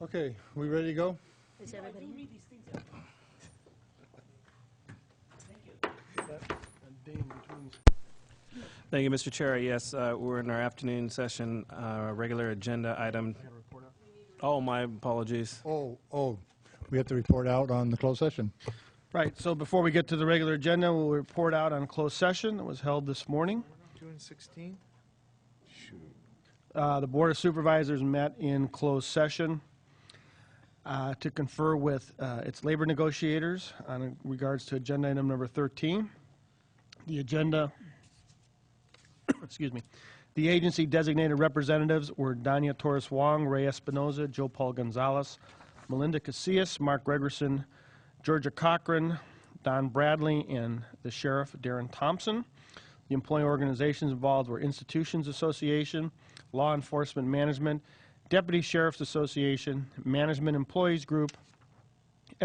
Okay, we ready to go? Is everybody? Thank you, Mr. Chair. Yes, we're in our afternoon session, regular agenda item. Oh, my apologies. Oh, we have to report out on the closed session. Right, so before we get to the regular agenda, we'll report out on a closed session that was held this morning. 2 and 16? The Board of Supervisors met in closed session to confer with its labor negotiators on regards to agenda item number 13. The agenda, excuse me, the agency designated representatives were Dania Torres Wong, Ray Espinoza, Joe Paul Gonzalez, Melinda Casillas, Mark Gregerson, Georgia Cochran, Don Bradley, and the Sheriff Darren Thompson. The employee organizations involved were Institutions Association, Law Enforcement Management, Deputy Sheriff's Association, Management Employees Group,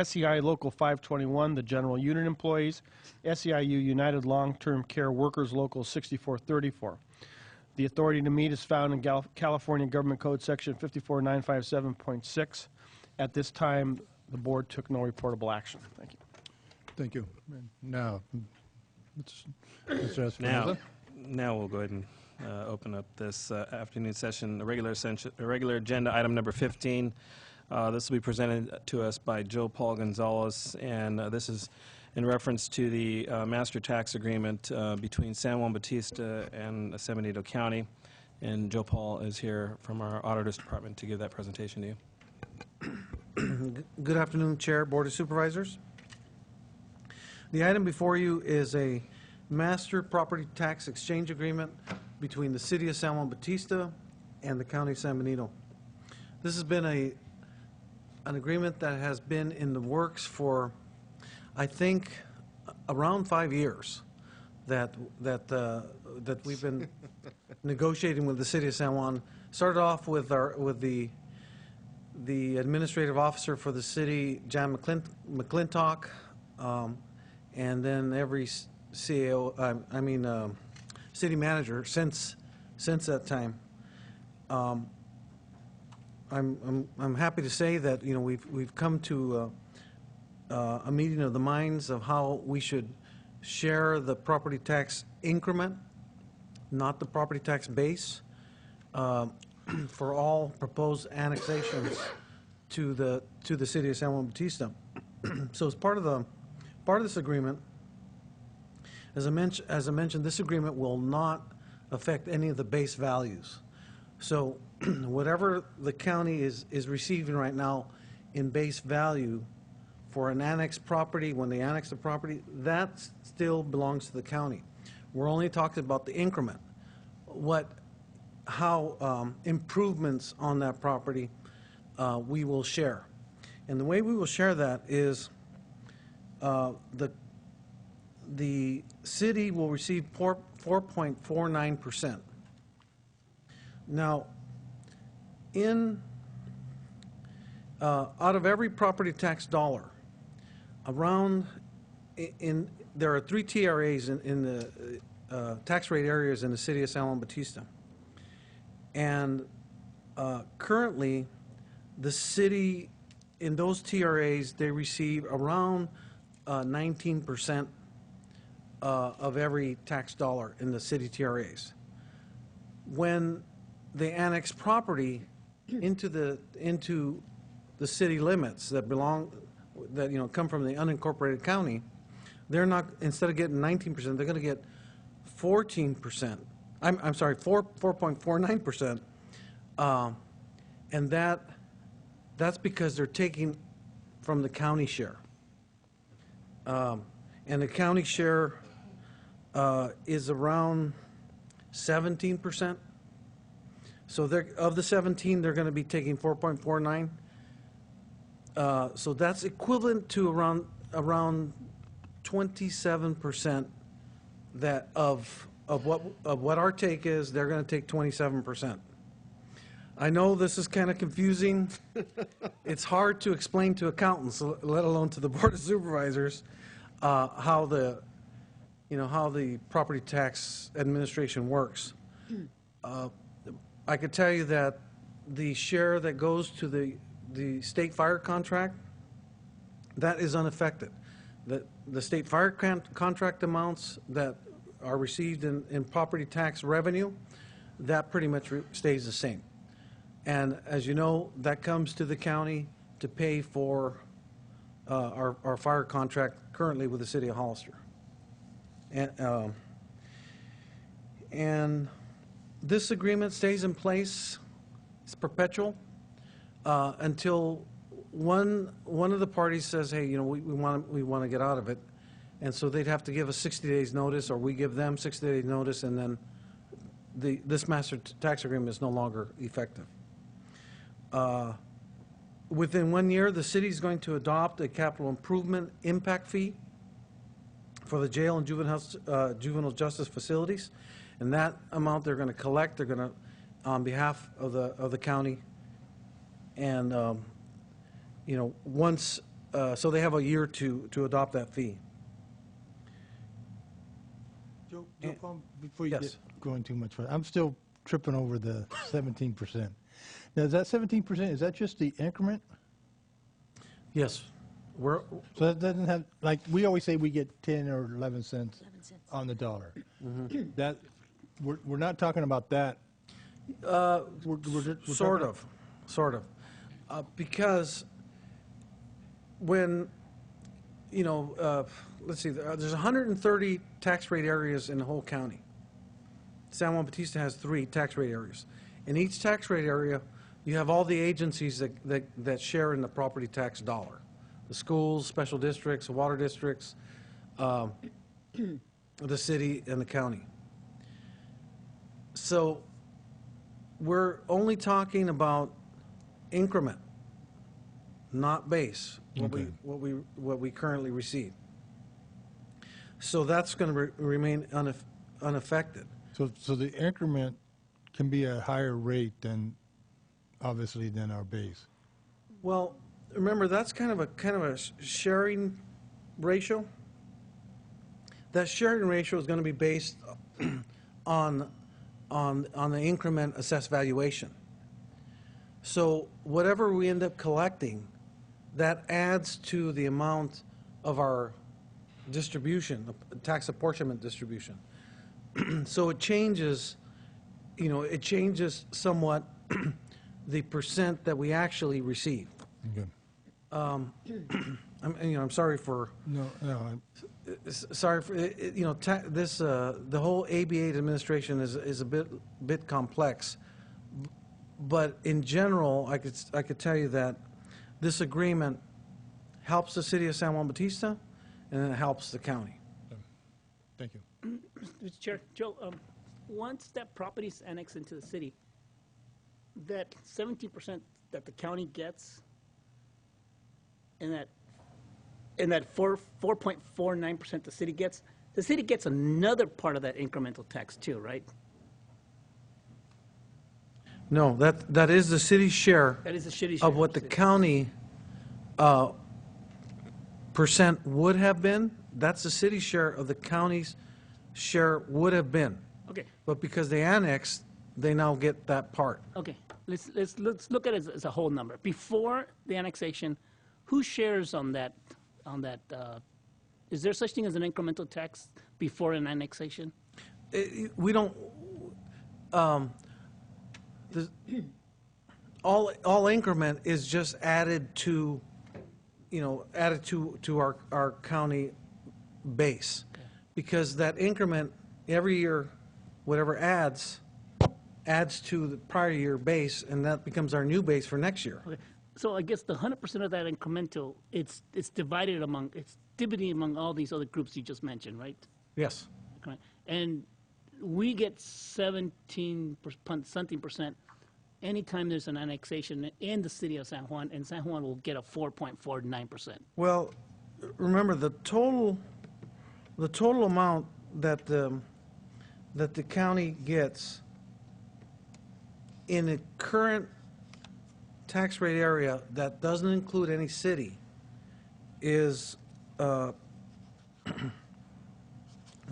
SEI Local 521, the General Unit Employees, SEIU United Long-Term Care Workers Local 6434. The authority to meet is found in California Government Code Section 54957.6. At this time, the board took no reportable action. Thank you. Thank you. Now, Mr. Espinoza. Now we'll go ahead and open up this afternoon session, a regular agenda item number 15. This will be presented to us by Joe Paul Gonzalez, and this is in reference to the master tax agreement between San Juan Bautista and San Benito County. And Joe Paul is here from our Auditor's Department to give that presentation to you. Good afternoon, Chair, Board of Supervisors. The item before you is a master property tax exchange agreement between the City of San Juan Bautista and the County of San Benito. This has been an agreement that has been in the works for, I think, around 5 years. That we've been negotiating with the City of San Juan. Started off with the administrative officer for the city, Jan McClintock, and then every city manager since that time. I'm happy to say that we've come to a meeting of the minds of how we should share the property tax increment, not the property tax base, for all proposed annexations to the City of San Juan Bautista. So as part of this agreement, as I mentioned, this agreement will not affect any of the base values. So whatever the county is receiving right now in base value for an annexed property, when they annex the property, that still belongs to the county. We're only talking about the increment. How improvements on that property we will share. And the way we will share that is the city will receive 4.49%. Now, out of every property tax dollar, there are 3 TRAs in the tax rate areas in the City of San Juan Bautista. And currently, the city, in those TRAs, they receive around 19% of every tax dollar in the city TRAs. When they annex property into the city limits that come from the unincorporated county, they're not, instead of getting 19%, they're going to get 14%. I'm sorry, 4.49%, and that's because they're taking from the county share, and the county share is around 17%. So of the 17, they're going to be taking 4.49. So that's equivalent to around 27% that of what our take is. They're going to take 27%. I know this is kind of confusing. It's hard to explain to accountants, let alone to the Board of Supervisors, how the property tax administration works. I could tell you that the share that goes to the the state fire contract, that is unaffected. The state fire contract amounts that are received in property tax revenue, that pretty much stays the same. And as you know, that comes to the county to pay for our fire contract currently with the city of Hollister. And this agreement stays in place, it's perpetual, until one of the parties says, hey, you know, we want to get out of it. And so they'd have to give us 60 days notice, or we give them 60 days notice, and then this master tax agreement is no longer effective. Within 1 year, the city is going to adopt a capital improvement impact fee for the jail and juvenile justice facilities. And that amount they're going to collect, they're going to, on behalf of the county. And, you know, once, so they have a year to adopt that fee. Joe, Paul, before you Yes. get going too much further, I'm still tripping over the 17%. Now, is that 17%, is that just the increment? Yes. So that doesn't have, like, we always say we get 10 or 11 cents on the dollar. That, we're not talking about that. We're Sort talking- of. Because when, you know, let's see, there's 130 tax rate areas in the whole county. San Juan Bautista has 3 tax rate areas. In each tax rate area, you have all the agencies that share in the property tax dollar. The schools, special districts, water districts, the city, and the county. So we're only talking about increment, not base, Okay. what we currently receive. So that's going to remain unaffected. So the increment can be a higher rate than, obviously, than our base. Well, remember, that's kind of a sharing ratio. That sharing ratio is going to be based on the increment assessed valuation. So whatever we end up collecting, that adds to the amount of our distribution, tax apportionment distribution. So it changes, you know, it changes somewhat the percent that we actually receive. Okay. I'm sorry for, No, sorry for, you know, the whole ABA administration is a bit complex. But in general, I could tell you that this agreement helps the city of San Juan Bautista, and it helps the county. thank you. Mr. Chair, Joe, once that property is annexed into the city, that 17% that the county gets, and that 4.49% the city gets another part of that incremental tax too, right? No, that is the city's share That is the shitty share. of what the city. county percent would have been. That's the city's share of the county's share would have been. Okay, But because they annexed, they now get that part. okay. Let's look at it as a whole number. Before the annexation, who shares on that, is there such thing as an incremental tax before an annexation? We don't, all increment is just added to, you know, added to our county base. Because that increment, every year, whatever adds to the prior year base, and that becomes our new base for next year. Okay, so I guess the 100% of that incremental, it's divided among all these other groups you just mentioned, right? Yes. Correct. And we get 17% anytime there's an annexation in the city of San Juan, and San Juan will get a 4.49%. Well, remember, the total amount that the county gets in the current tax rate area that doesn't include any city is, let's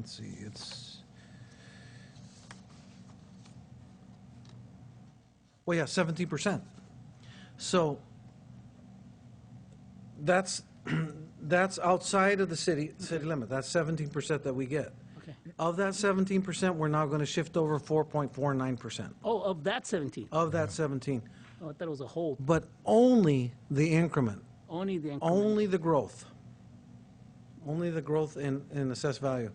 see, well, yeah, 17%. So That's, that's outside of the city limit. That's 17% that we get. Okay. Of that 17%, we're now going to shift over 4.49% Oh, of that 17. of that 17. Oh, I thought it was a whole, But only the increment, only the increment. only the growth. Only the growth in assessed value.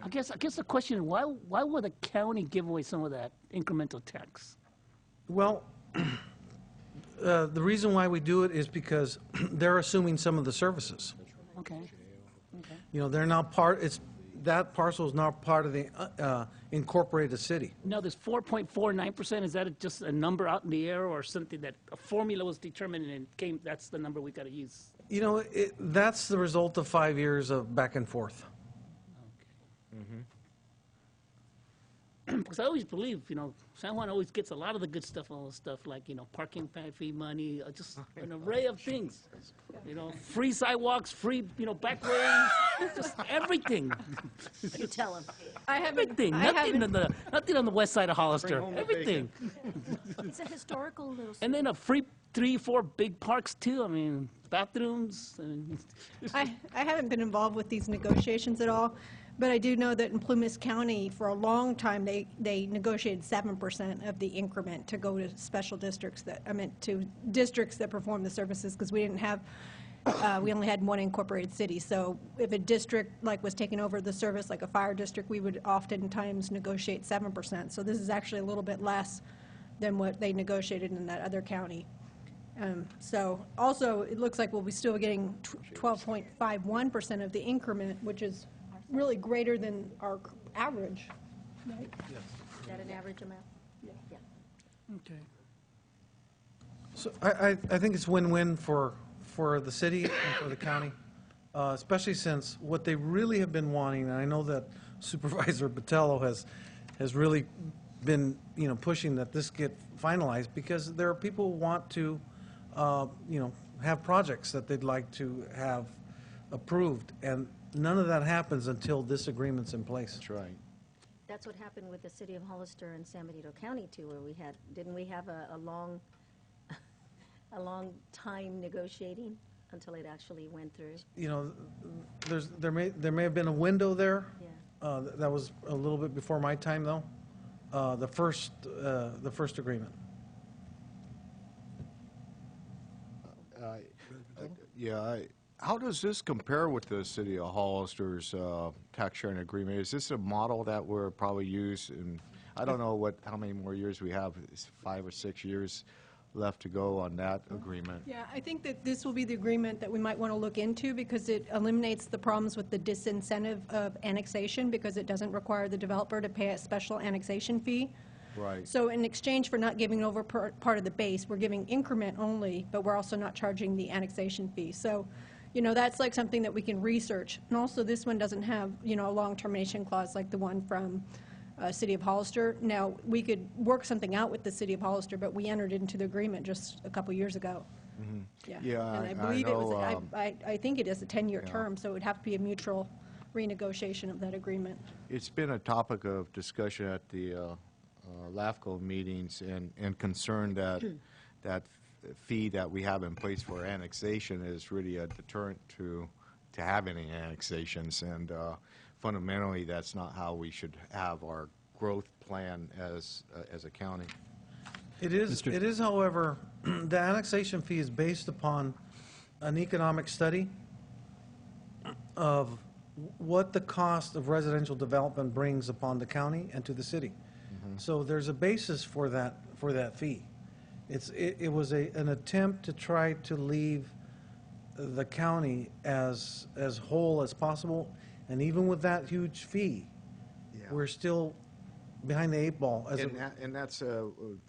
I guess the question is, why would the county give away some of that incremental tax? Well, the reason why we do it is because they're assuming some of the services. Okay. You know, they're not that parcel is not part of the incorporated city. Now, this 4.49%, is that just a number out in the air or something that a formula was determined and that's the number we got to use? You know, that's the result of 5 years of back and forth. Because I always believe, San Juan always gets a lot of the good stuff, all the stuff like, parking fee money, just an array of things. Free sidewalks, free, back ways, just everything. You tell him. Everything. Nothing on the west side of Hollister. Everything. It's a historical little. And then a free 3-4 big parks too. I mean, bathrooms. I haven't been involved with these negotiations at all, but I do know that in Plumas County, for a long time, they negotiated 7% of the increment to go to special districts to districts that perform the services, because we didn't have, we only had one incorporated city. So if a district was taking over the service, like a fire district, we would oftentimes negotiate 7%. So this is actually a little bit less than what they negotiated in that other county. So also, it looks like we'll be still getting 12.51% of the increment, which is really greater than our average, right? Is that an average amount? Yeah. Okay. So I think it's win-win for the city and for the county, especially since what they really have been wanting, and I know that Supervisor Botello has really been, pushing that this get finalized, because there are people who want to, have projects that they'd like to have approved, and none of that happens until this agreement's in place. That's right. That's what happened with the city of Hollister and San Benito County too, where didn't we have a long, a long time negotiating until it actually went through? There may have been a window there. Yeah. That was a little bit before my time, though. The first agreement. How does this compare with the city of Hollister's tax sharing agreement? Is this a model that we're probably use? And I don't know how many more years we have. It's 5 or 6 years left to go on that agreement. Yeah, I think that this will be the agreement that we might want to look into, because it eliminates the problems with the disincentive of annexation, because it doesn't require the developer to pay a special annexation fee. Right. So in exchange for not giving over part of the base, we're giving increment only, but we're also not charging the annexation fee. So, that's something that we can research. And also, this one doesn't have, a long termination clause like the one from City of Hollister. Now, we could work something out with the City of Hollister, but we entered into the agreement just a couple years ago. Mm-hmm. Yeah, And I I believe know, I think it is a 10-year term, so it would have to be a mutual renegotiation of that agreement. It's been a topic of discussion at the LAFCO meetings, and concern that that fee that we have in place for annexation is really a deterrent to have any annexations, and fundamentally that's not how we should have our growth plan as a county. It is, however, the annexation fee is based upon an economic study of what the cost of residential development brings upon the county and to the city. So there's a basis for that fee. It was an attempt to try to leave the county as whole as possible, and even with that huge fee, we're still behind the 8 ball. And that's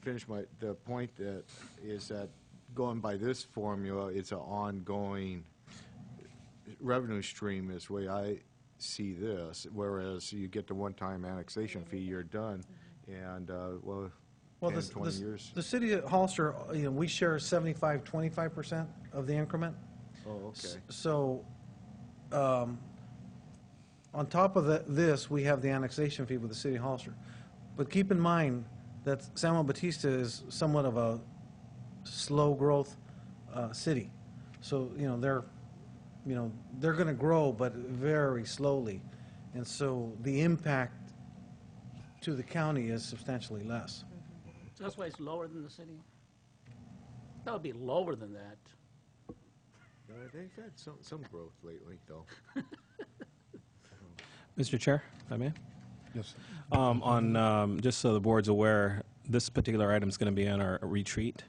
finish the point that is that going by this formula, it's an ongoing revenue stream is the way I see this, whereas you get the one-time annexation fee, you're done, and 10, 20 years. The city of Hollister, we share 25% of the increment. Oh, okay. So, on top of this, we have the annexation fee with the city of Hollister. But keep in mind that San Juan Bautista is somewhat of a slow growth city. So, they're going to grow, but very slowly. And so the impact to the county is substantially less. So that's why it's lower than the city? That would be lower than that. They've had some growth lately, though. Mr. Chair, if I may? Yes. Just so the board's aware, this particular item is going to be on our retreat,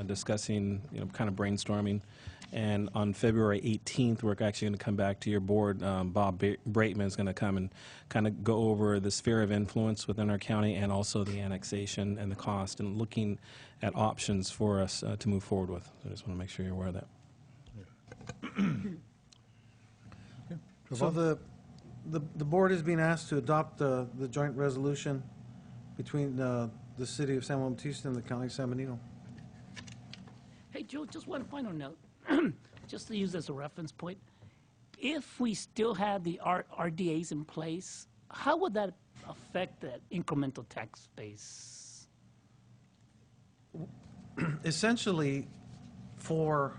discussing, kind of brainstorming. And on February 18th, we're actually going to come back to your board. Bob Braitman is going to come and kind of go over the sphere of influence within our county and also the annexation and the cost and looking at options for us to move forward with. So I just want to make sure you're aware of that. So the board is being asked to adopt the joint resolution between the city of San Juan Bautista and the county of San Benito. Hey, Joe, just one final note, just to use as a reference point. If we still had the RDAs in place, how would that affect that incremental tax base? Essentially, for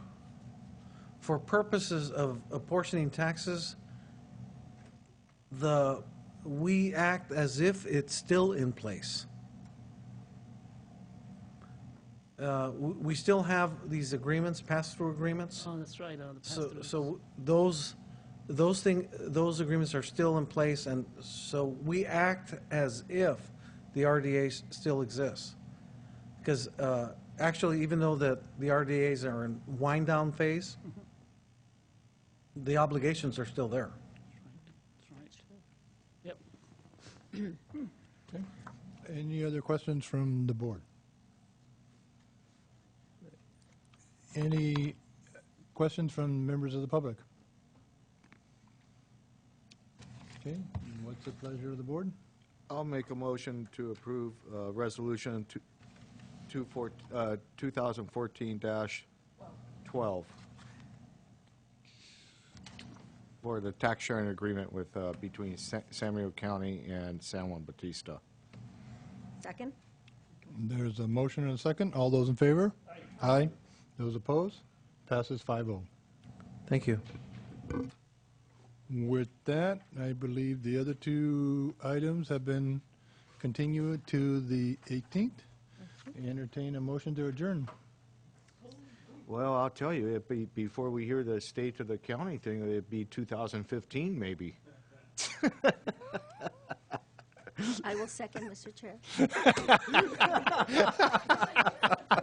purposes of apportioning taxes, we act as if it's still in place. We still have these agreements, pass-through agreements. Oh, that's right, the So, pass-through. so those agreements are still in place, and so we act as if the RDA still exists. Because actually, even though the RDAs are in wind-down phase, the obligations are still there. That's right. Yep. Okay. Any other questions from the board? Any questions from members of the public? Okay, what's the pleasure of the board? I'll make a motion to approve Resolution 2014-12 for the tax sharing agreement with, between San Benito County and San Juan Bautista. Second? There's a motion and a second. All those in favor? Aye. Those opposed? Passes 5-0. Thank you. With that, I believe the other two items have been continued to the 18th. Entertain a motion to adjourn. Well, I'll tell you, it'd be, before we hear the state of the county thing, it'd be 2015 maybe. I will second, Mr. Chair.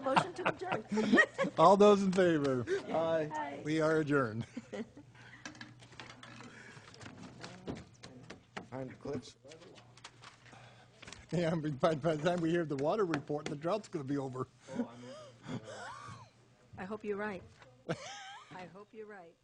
Motion to adjourn. All those in favor? Aye. Aye. We are adjourned. Time to clips. Yeah, by the time we hear the water report, the drought's going to be over. I hope you're right. I hope you're right.